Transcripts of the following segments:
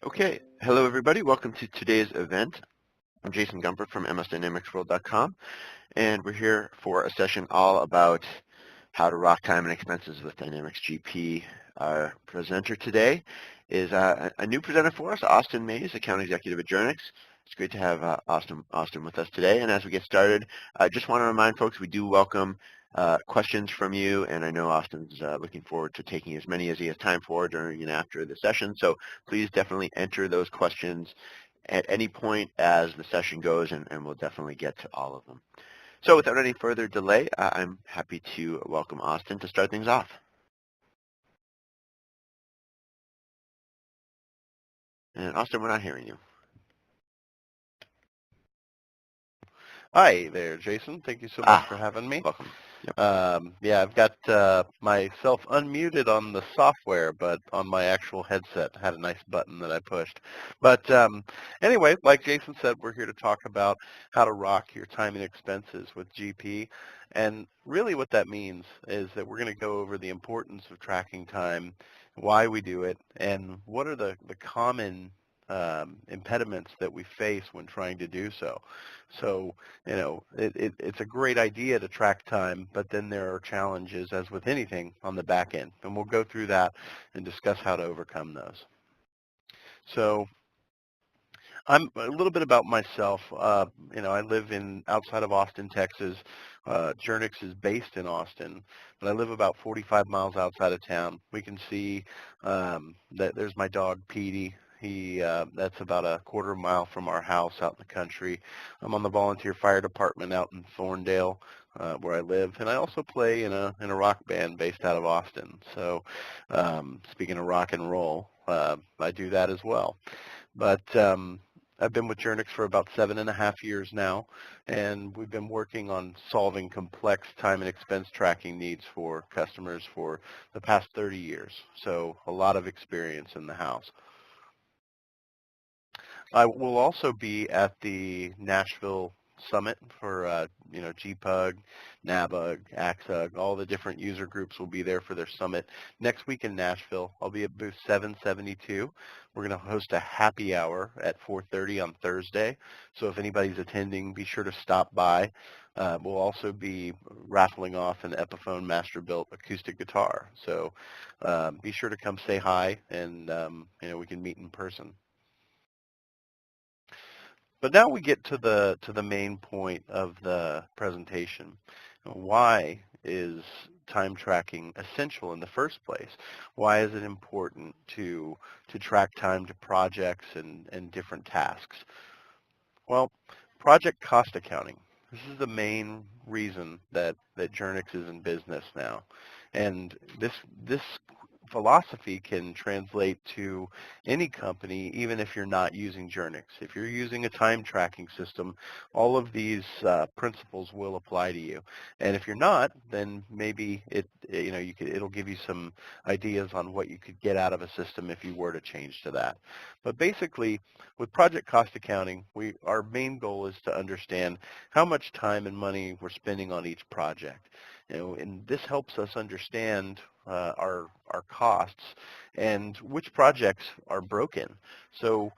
Okay, hello everybody. Welcome to today's event. I'm Jason Gumper from msdynamicsworld.com, and we're here for a session all about how to rock time and expenses with Dynamics GP. Our presenter today is a new presenter for us, Austin Mayse, Account Executive at Journyx. It's great to have Austin with us today. And as we get started, I just want to remind folks we do welcome questions from you, and I know Austin's looking forward to taking as many as he has time for during and after the session. So please definitely enter those questions at any point as the session goes, and we'll definitely get to all of them. So without any further delay, I'm happy to welcome Austin to start things off. And Austin, we're not hearing you. Hi there, Jason. Thank you so much for having me. Welcome. Yep. Yeah, I've got myself unmuted on the software, but on my actual headset had a nice button that I pushed. But anyway, like Jason said, we're here to talk about how to rock your time and expenses with GP. And really what that means is that we're going to go over the importance of tracking time, why we do it, and what are the common impediments that we face when trying to do so. So, it's a great idea to track time, but then there are challenges, as with anything, on the back end. And we'll go through that and discuss how to overcome those. So I'm a little bit about myself. I live outside of Austin, Texas. Journyx is based in Austin, but I live about 45 miles outside of town. We can see that there's my dog, Petey. That's about a quarter mile from our house out in the country. I'm on the volunteer fire department out in Thorndale, where I live, and I also play in a rock band based out of Austin. So, speaking of rock and roll, I do that as well. But I've been with Journyx for about 7.5 years now, and we've been working on solving complex time and expense tracking needs for customers for the past 30 years. So a lot of experience in the house. I will also be at the Nashville Summit for, GPUG, NABBA, AXUG, all the different user groups will be there for their summit. Next week in Nashville, I'll be at booth 772. We're going to host a happy hour at 4:30 on Thursday. So if anybody's attending, be sure to stop by. We'll also be raffling off an Epiphone Master-Built acoustic guitar. So be sure to come say hi, and we can meet in person. But now we get to the main point of the presentation. Why is time tracking essential in the first place? Why is it important to track time to projects and different tasks? Well, project cost accounting. This is the main reason that Journyx is in business now. And this philosophy can translate to any company, even if you're not using Journyx. If you're using a time tracking system, all of these principles will apply to you. And if you're not, then maybe it'll give you some ideas on what you could get out of a system if you were to change to that. But basically, with project cost accounting, our main goal is to understand how much time and money we're spending on each project. And this helps us understand our costs and which projects are broken. So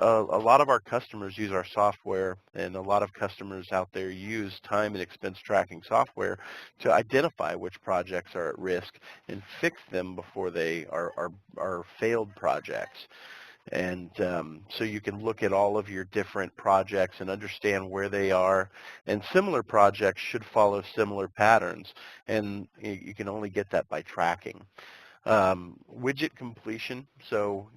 a lot of our customers use our software, and a lot of customers out there use time and expense tracking software to identify which projects are at risk and fix them before they are failed projects. And so you can look at all of your different projects and understand where they are. And similar projects should follow similar patterns, and you can only get that by tracking. Widget completion. So,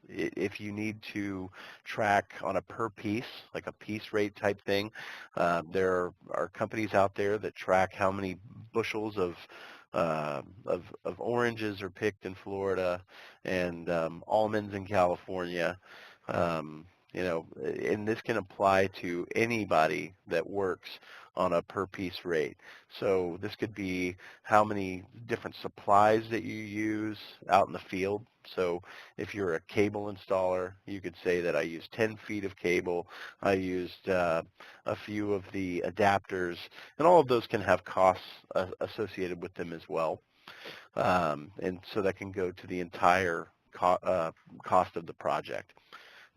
if you need to track on a per piece, like a piece rate type thing, there are companies out there that track how many bushels of oranges are picked in Florida and almonds in California. And this can apply to anybody that works on a per piece rate. So this could be how many different supplies that you use out in the field. So if you're a cable installer, you could say that I used 10 feet of cable. I used a few of the adapters, and all of those can have costs associated with them as well. And so that can go to the entire cost of the project.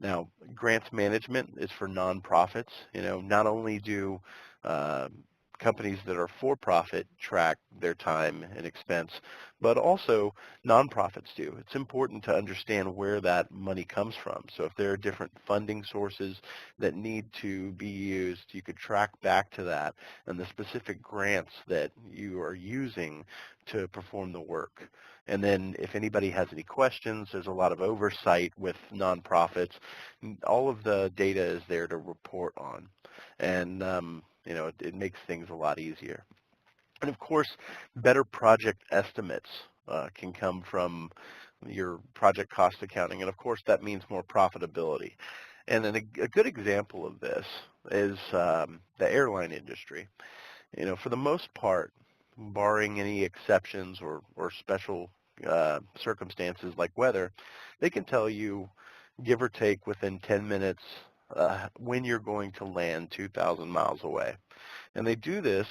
Now, grants management is for nonprofits. Not only do uh, companies that are for-profit track their time and expense, but also nonprofits do. It's important to understand where that money comes from. So if there are different funding sources that need to be used, you could track back to that and the specific grants that you are using to perform the work. And then if anybody has any questions, there's a lot of oversight with nonprofits. All of the data is there to report on. And, it makes things a lot easier. And of course, better project estimates can come from your project cost accounting. And of course, that means more profitability. And then a good example of this is the airline industry. For the most part, barring any exceptions or special circumstances like weather, they can tell you, give or take within 10 minutes, when you're going to land 2,000 miles away. And they do this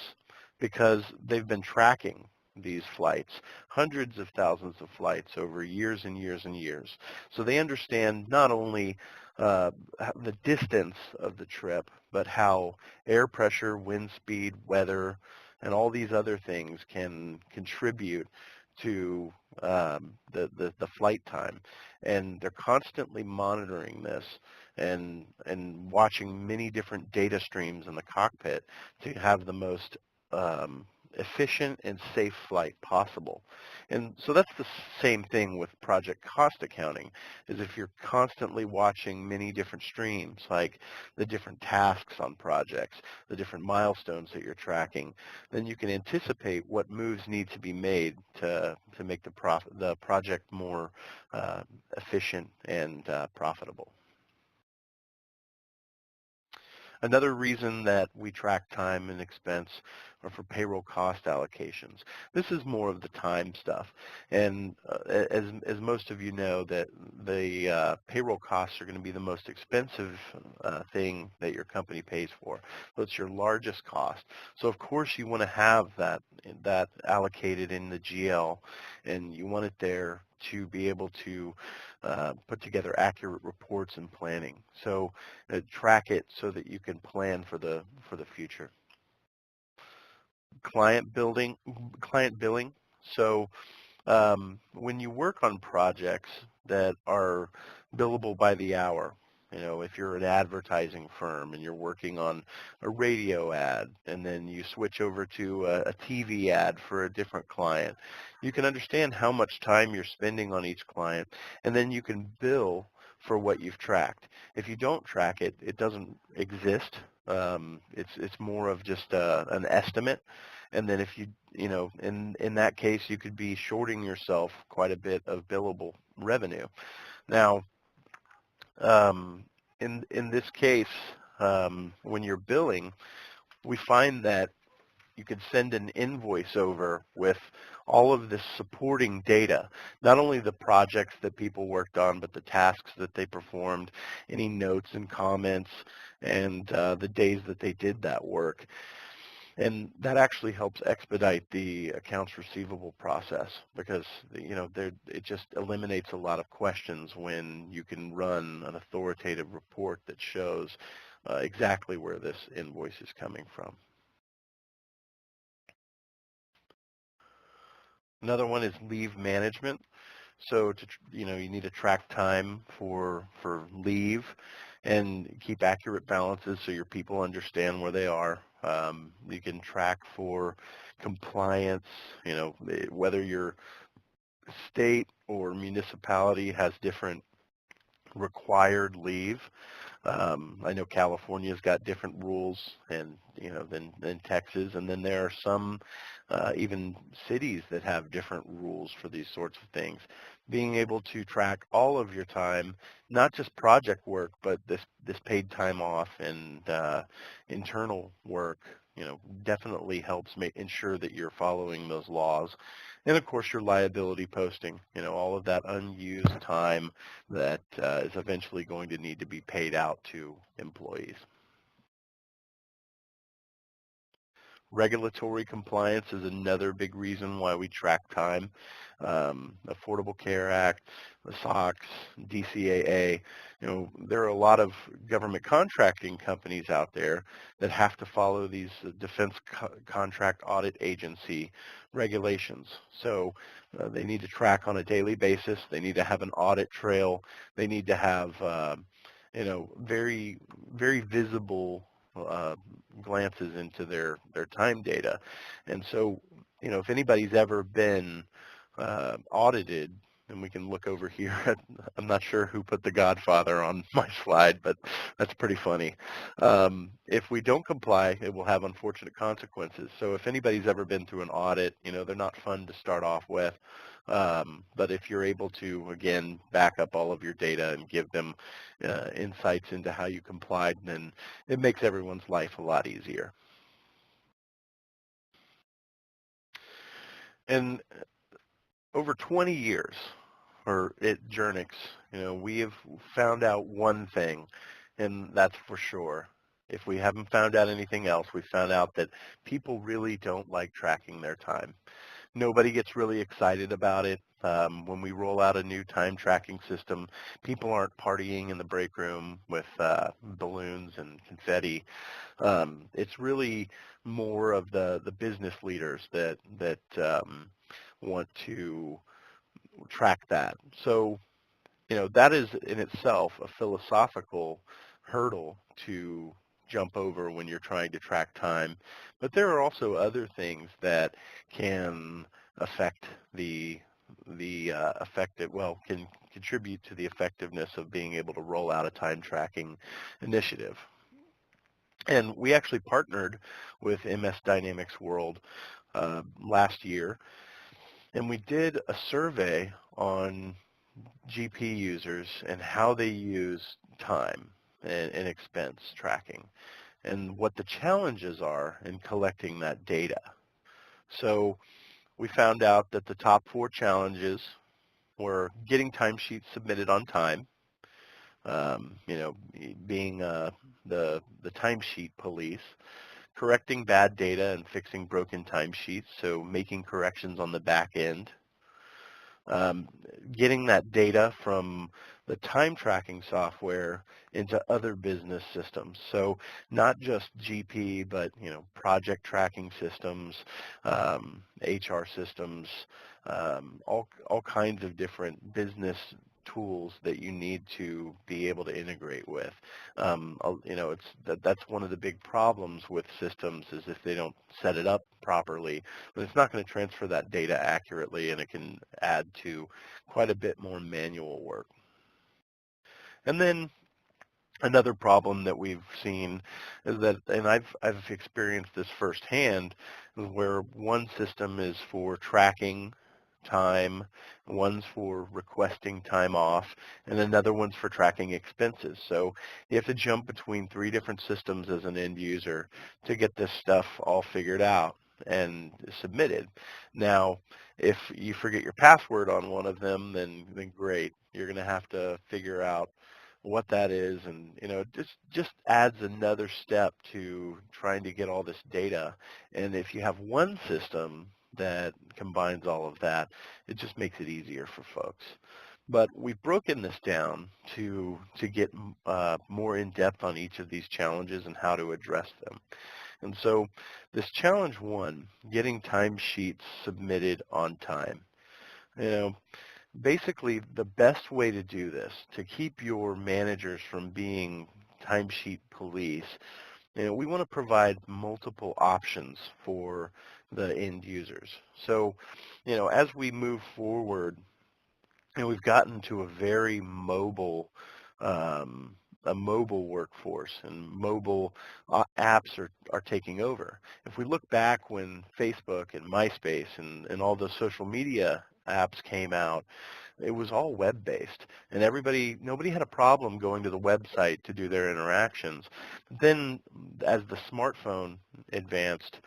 because they've been tracking these flights, hundreds of thousands of flights over years and years and years. So they understand not only the distance of the trip, but how air pressure, wind speed, weather, and all these other things can contribute to the flight time. And they're constantly monitoring this and watching many different data streams in the cockpit to have the most efficient and safe flight possible. And so that's the same thing with project cost accounting, is if you're constantly watching many different streams, like the different tasks on projects, the different milestones that you're tracking, then you can anticipate what moves need to be made to make the project more efficient and profitable. Another reason that we track time and expense are for payroll cost allocations. This is more of the time stuff. And as most of you know, that the payroll costs are going to be the most expensive thing that your company pays for. So it's your largest cost. So of course you want to have that allocated in the GL, and you want it there to be able to put together accurate reports and planning. So track it so that you can plan for the future. Client billing. So when you work on projects that are billable by the hour, if you're an advertising firm and you're working on a radio ad and then you switch over to a TV ad for a different client, you can understand how much time you're spending on each client, and then you can bill for what you've tracked. If you don't track it, it doesn't exist. It's more of just an estimate. And then if in that case, you could be shorting yourself quite a bit of billable revenue. Now, in this case, when you're billing, we find that you could send an invoice over with all of this supporting data, not only the projects that people worked on, but the tasks that they performed, any notes and comments, and the days that they did that work. And that actually helps expedite the accounts receivable process, because it just eliminates a lot of questions when you can run an authoritative report that shows exactly where this invoice is coming from. Another one is leave management. So you need to track time for leave and keep accurate balances so your people understand where they are. You can track for compliance, whether your state or municipality has different required leave. I know California's got different rules and than Texas, and then there are some even cities that have different rules for these sorts of things. Being able to track all of your time, not just project work, but this paid time off and internal work, definitely helps ensure that you're following those laws. And of course, your liability posting, all of that unused time that is eventually going to need to be paid out to employees. Regulatory compliance is another big reason why we track time. Affordable Care Act, the SOX, DCAA. There are a lot of government contracting companies out there that have to follow these Defense Contract Audit Agency regulations. So they need to track on a daily basis. They need to have an audit trail. They need to have very, very visible uh, glances into their time data. And so, if anybody's ever been audited, and we can look over here at, I'm not sure who put the Godfather on my slide, but that's pretty funny. If we don't comply, it will have unfortunate consequences. So if anybody's ever been through an audit, they're not fun to start off with. But if you're able to, again, back up all of your data and give them insights into how you complied, then it makes everyone's life a lot easier. And over 20 years, or at Journyx, we have found out one thing, and that's for sure. If we haven't found out anything else, we found out that people really don't like tracking their time. Nobody gets really excited about it. When we roll out a new time tracking system, people aren't partying in the break room with balloons and confetti. It's really more of the business leaders that want to track that. So, that is in itself a philosophical hurdle to jump over when you're trying to track time. But there are also other things that can affect the effective, well, can contribute to the effectiveness of being able to roll out a time tracking initiative. And we actually partnered with MS Dynamics World last year, and we did a survey on GP users and how they use time and expense tracking and what the challenges are in collecting that data. So we found out that the top 4 challenges were getting timesheets submitted on time, being the timesheet police, correcting bad data and fixing broken timesheets, so making corrections on the back end, getting that data from the time tracking software into other business systems. So not just GP, but project tracking systems, HR systems, all kinds of different business tools that you need to be able to integrate with. That's one of the big problems with systems is if they don't set it up properly, but it's not going to transfer that data accurately, and it can add to quite a bit more manual work. And then another problem that we've seen is that, and I've experienced this firsthand, where one system is for tracking time, one's for requesting time off, and another one's for tracking expenses. So you have to jump between 3 different systems as an end user to get this stuff all figured out and submitted. Now, if you forget your password on one of them, then great. You're going to have to figure out what that is, and it just adds another step to trying to get all this data. And if you have one system that combines all of that, it just makes it easier for folks. But we've broken this down to get more in depth on each of these challenges and how to address them. And so this challenge 1, getting timesheets submitted on time. Basically, the best way to do this, to keep your managers from being timesheet police, we want to provide multiple options for the end users. So, as we move forward, we've gotten to a mobile workforce, and mobile apps are taking over. If we look back when Facebook and MySpace and all the social media apps came out, it was all web-based, and nobody had a problem going to the website to do their interactions. Then as the smartphone advanced,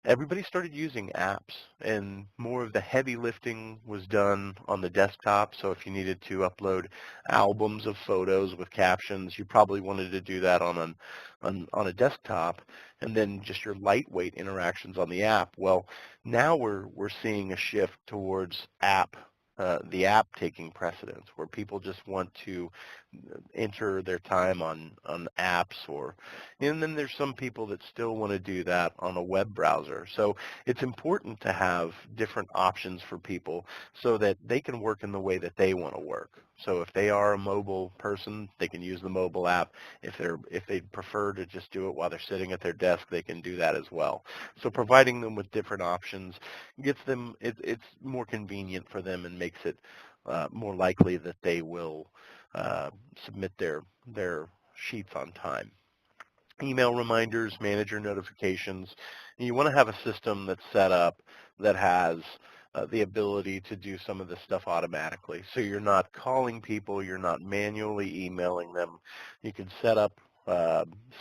everybody started using apps, and more of the heavy lifting was done on the desktop. So if you needed to upload albums of photos with captions, you probably wanted to do that on a desktop, and then just your lightweight interactions on the app. Well, now we're seeing a shift towards the app taking precedence, where people just want to enter their time on apps, and then there's some people that still want to do that on a web browser. So it's important to have different options for people so that they can work in the way that they want to work. So if they are a mobile person, they can use the mobile app. If they prefer to just do it while they're sitting at their desk, they can do that as well. So providing them with different options gets them, it's more convenient for them and makes it more likely that they will uh, submit their sheets on time. Email reminders, manager notifications. And you want to have a system that's set up that has the ability to do some of this stuff automatically. So you're not calling people, you're not manually emailing them. You can set up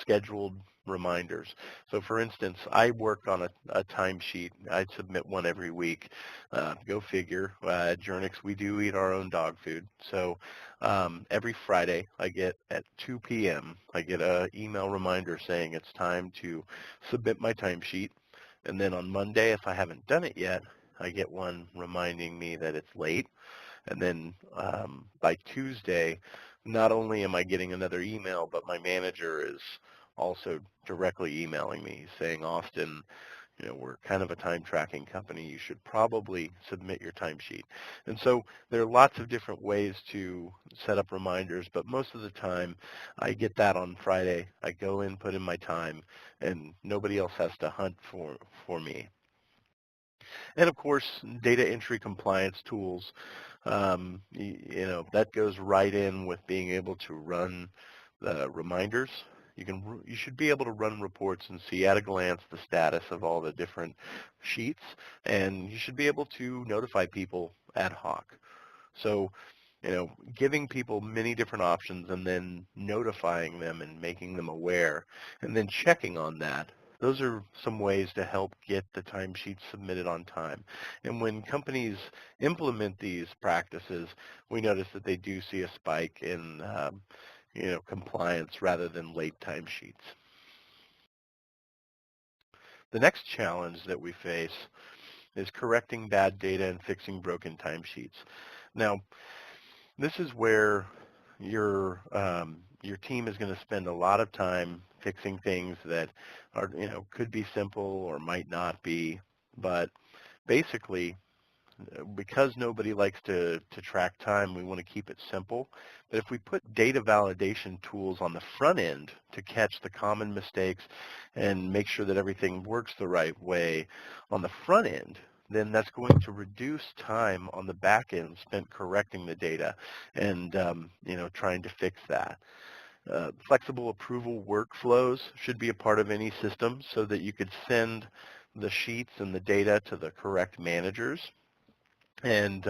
scheduled reminders. So for instance, I work on a timesheet. I submit one every week. Go figure. At Journyx, we do eat our own dog food. So every Friday, I get at 2 p.m., I get an email reminder saying it's time to submit my timesheet. And then on Monday, if I haven't done it yet, I get one reminding me that it's late. And then by Tuesday, not only am I getting another email, but my manager is also directly emailing me saying, Austin, we're kind of a time tracking company. You should probably submit your timesheet. And so there are lots of different ways to set up reminders, but most of the time I get that on Friday. I go in, put in my time, and nobody else has to hunt for me. And of course, data entry compliance tools, that goes right in with being able to run the reminders. You should be able to run reports and see at a glance the status of all the different sheets, and you should be able to notify people ad hoc. So, giving people many different options and then notifying them and making them aware and then checking on that. Those are some ways to help get the timesheets submitted on time. And when companies implement these practices, we notice that they do see a spike in, compliance rather than late timesheets. The next challenge that we face is correcting bad data and fixing broken timesheets. Now, this is where your team is going to spend a lot of time fixing things that are, could be simple or might not be, but basically, because nobody likes to track time, we want to keep it simple. But if we put data validation tools on the front end to catch the common mistakes and make sure that everything works the right way on the front end, then that's going to reduce time on the back end spent correcting the data and trying to fix that. Flexible approval workflows should be a part of any system so that you could send the sheets and the data to the correct managers, and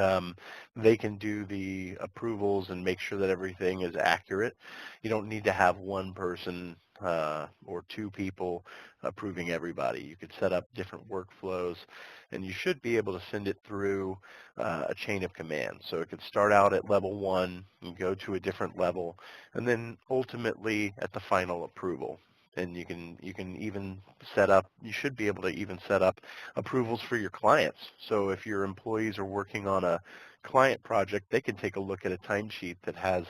they can do the approvals and make sure that everything is accurate. You don't need to have one person or two people approving everybody. You could set up different workflows, and you should be able to send it through a chain of command. So it could start out at level 1 and go to a different level, and then ultimately at the final approval. And you can even you should be able to even set up approvals for your clients. So if your employees are working on a client project, they can take a look at a timesheet that has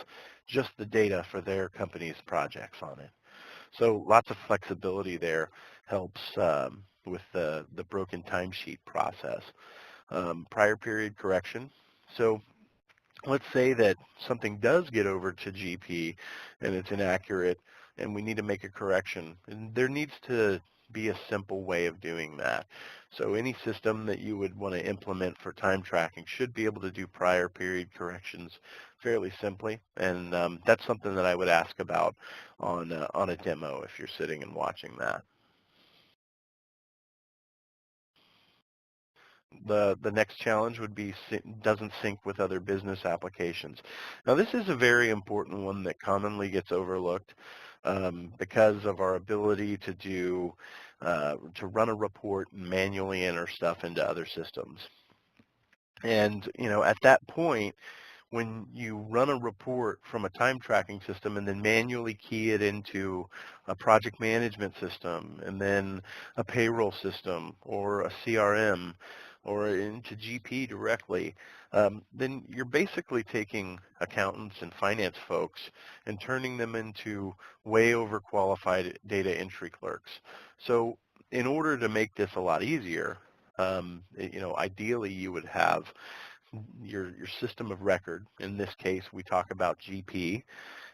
just the data for their company's projects on it. So lots of flexibility there helps with the broken timesheet process. Prior period correction. So let's say that something does get over to GP and it's inaccurate and we need to make a correction. And there needs to be a simple way of doing that. So any system that you would want to implement for time tracking should be able to do prior period corrections fairly simply. And that's something that I would ask about on a demo if you're sitting and watching that. The next challenge would be doesn't sync with other business applications. Now this is a very important one that commonly gets overlooked. because of our ability to to run a report and manually enter stuff into other systems. And, at that point, when you run a report from a time tracking system and then manually key it into a project management system and then a payroll system or a CRM or into GP directly, then you're basically taking accountants and finance folks and turning them into way overqualified data entry clerks. So in order to make this a lot easier, ideally you would have your system of record. In this case, we talk about GP,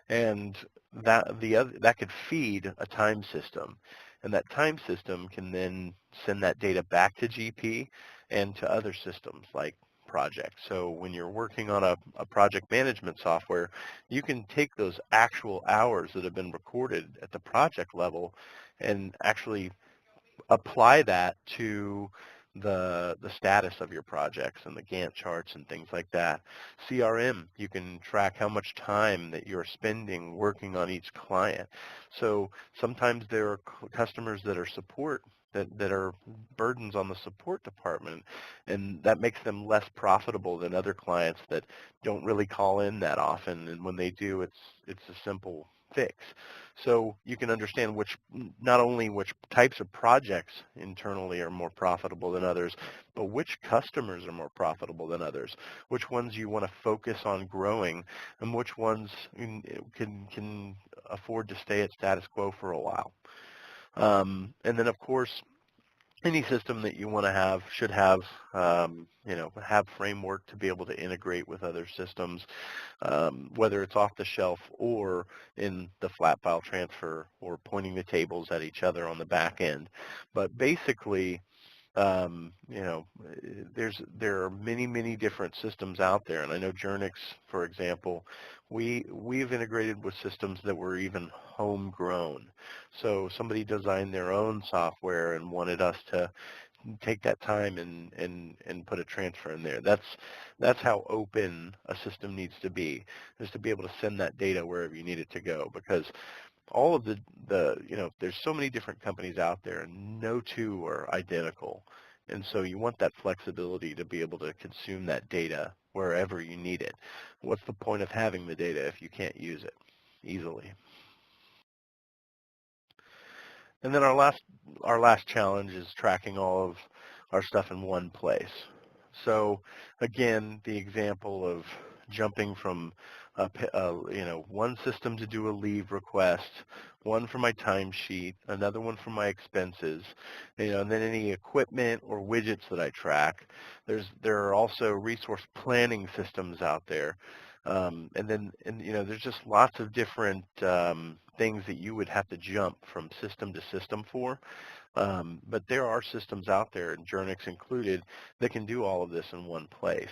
and that could feed a time system, and that time system can then send that data back to GP and to other systems like projects. So when you're working on a project management software, you can take those actual hours that have been recorded at the project level and actually apply that to the status of your projects and the Gantt charts and things like that. CRM, you can track how much time that you're spending working on each client. So sometimes there are customers that are support that are burdens on the support department, and that makes them less profitable than other clients that don't really call in that often, and when they do, it's a simple fix. So you can understand not only which types of projects internally are more profitable than others, but which customers are more profitable than others, which ones you want to focus on growing, and which ones can afford to stay at status quo for a while. And then, of course, any system that you want to have should have, have framework to be able to integrate with other systems, whether it's off the shelf or in the flat file transfer or pointing the tables at each other on the back end. But basically, um, you know, there are many different systems out there, and I know Journyx, for example, we've integrated with systems that were even homegrown. So somebody designed their own software and wanted us to take that time and put a transfer in there. That's how open a system needs to be, is to be able to send that data wherever you need it to go, because all of there's so many different companies out there and no two are identical. And so you want that flexibility to be able to consume that data wherever you need it. What's the point of having the data if you can't use it easily? And then our last challenge is tracking all of our stuff in one place. So again, the example of jumping from one system to do a leave request, one for my timesheet, another one for my expenses, and then any equipment or widgets that I track. There are also resource planning systems out there. There's just lots of different things that you would have to jump from system to system for. But there are systems out there, and Journyx included, that can do all of this in one place.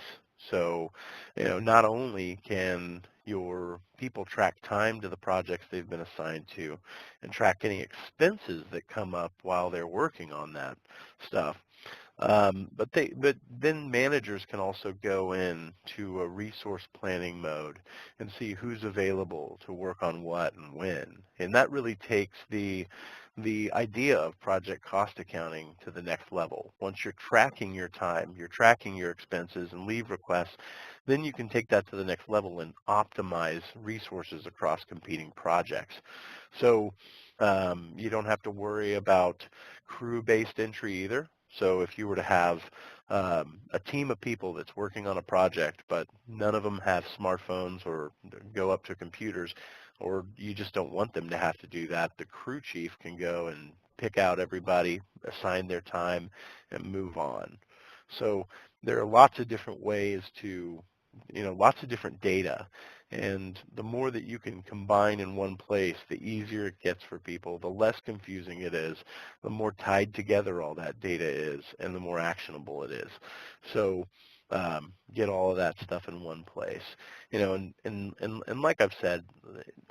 So, not only can your people track time to the projects they've been assigned to and track any expenses that come up while they're working on that stuff, but then managers can also go in to a resource planning mode and see who's available to work on what and when. And that really takes the idea of project cost accounting to the next level. Once you're tracking your time, you're tracking your expenses and leave requests, then you can take that to the next level and optimize resources across competing projects. So you don't have to worry about crew-based entry either. So if you were to have a team of people that's working on a project, but none of them have smartphones or go up to computers, or you just don't want them to have to do that, the crew chief can go and pick out everybody, assign their time, and move on. So there are lots of different ways to, lots of different data. And the more that you can combine in one place, the easier it gets for people, the less confusing it is, the more tied together all that data is, and the more actionable it is. So get all of that stuff in one place. And like I've said,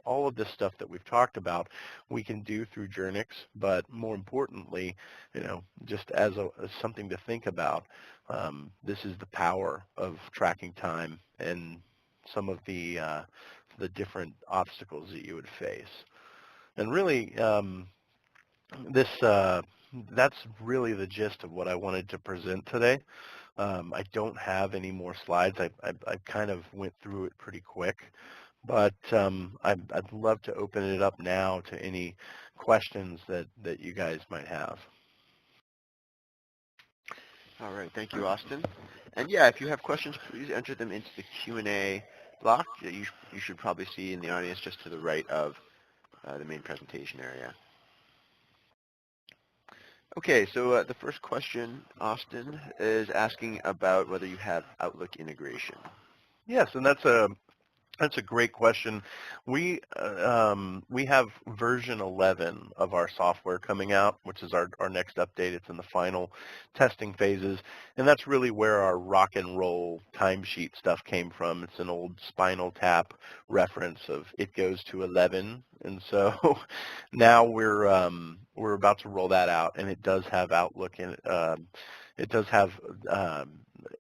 all of this stuff that we've talked about, we can do through Journyx, but more importantly, just as something to think about, this is the power of tracking time and some of the different obstacles that you would face. And really, that's really the gist of what I wanted to present today. I don't have any more slides. I kind of went through it pretty quick, but I'd love to open it up now to any questions that you guys might have. All right, thank you, Austin. And yeah, if you have questions, please enter them into the Q&A block that you should probably see in the audience just to the right of the main presentation area. Okay, so the first question, Austin, is asking about whether you have Outlook integration. Yes, and that's a great question. We have version 11 of our software coming out, which is our next update. It's in the final testing phases, and that's really where our rock and roll timesheet stuff came from. It's an old Spinal Tap reference of it goes to 11, and so now we're about to roll that out, and it does have Outlook in it. It does have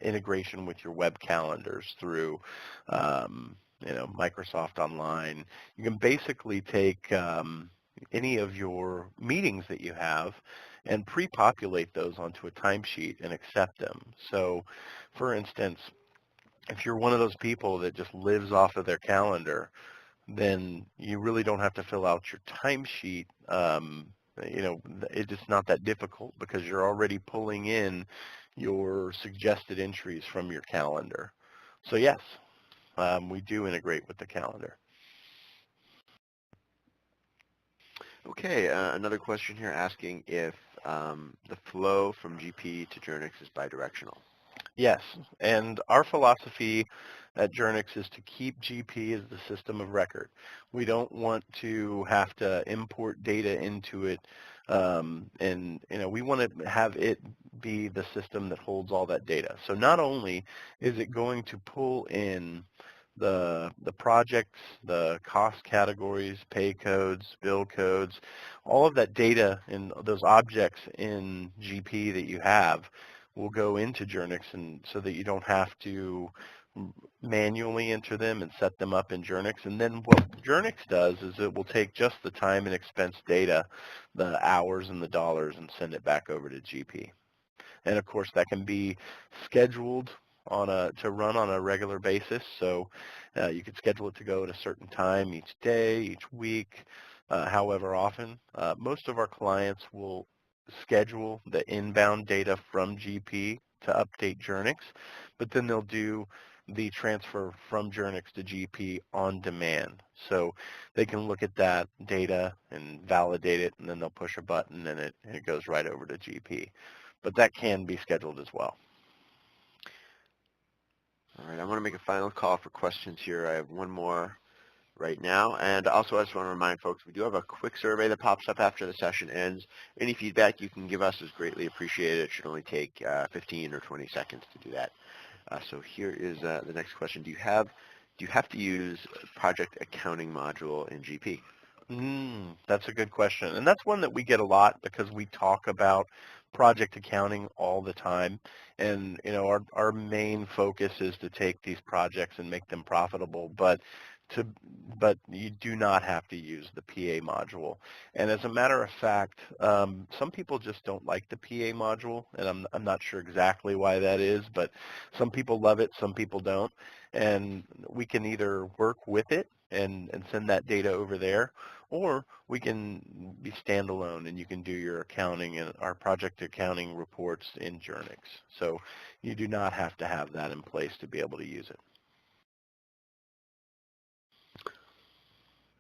integration with your web calendars through Microsoft Online. You can basically take any of your meetings that you have and pre-populate those onto a timesheet and accept them. So, for instance, if you're one of those people that just lives off of their calendar, then you really don't have to fill out your timesheet. It's not that difficult because you're already pulling in your suggested entries from your calendar. So yes, we do integrate with the calendar. Okay, another question here asking if the flow from GP to Journyx is bidirectional. Yes, and our philosophy at Journyx is to keep GP as the system of record. We don't want to have to import data into it, and we want to have it be the system that holds all that data. So not only is it going to pull in the projects, the cost categories, pay codes, bill codes, all of that data and those objects in GP that you have will go into Journyx, and so that you don't have to manually enter them and set them up in Journyx. And then what Journyx does is it will take just the time and expense data, the hours and the dollars, and send it back over to GP. And of course, that can be scheduled to run on a regular basis. So you could schedule it to go at a certain time each day, each week, however often. Most of our clients will schedule the inbound data from GP to update Journyx, but then they'll do the transfer from Journyx to GP on demand. So they can look at that data and validate it, and then they'll push a button and it goes right over to GP. But that can be scheduled as well. All right, I want to make a final call for questions here. I have one more right now. And also, I just want to remind folks, we do have a quick survey that pops up after the session ends. Any feedback you can give us is greatly appreciated. It should only take 15 or 20 seconds to do that. So here is the next question. Do you have to use project accounting module in GP? That's a good question. And that's one that we get a lot because we talk about project accounting all the time. And, our main focus is to take these projects and make them profitable, but you do not have to use the PA module. And as a matter of fact, some people just don't like the PA module, and I'm not sure exactly why that is, but some people love it, some people don't. And we can either work with it and send that data over there, or we can be standalone and you can do your accounting and our project accounting reports in Journyx. So you do not have to have that in place to be able to use it.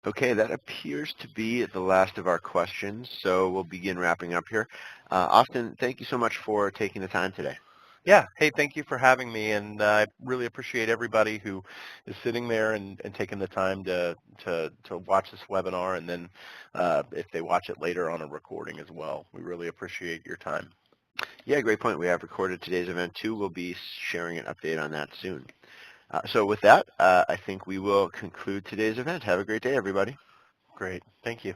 Okay, that appears to be the last of our questions, so we'll begin wrapping up here. Austin, thank you so much for taking the time today. Yeah. Hey, thank you for having me, and I really appreciate everybody who is sitting there and taking the time to watch this webinar, and then if they watch it later on a recording as well. We really appreciate your time. Yeah, great point. We have recorded today's event too. We'll be sharing an update on that soon. So with that, I think we will conclude today's event. Have a great day, everybody. Great. Thank you.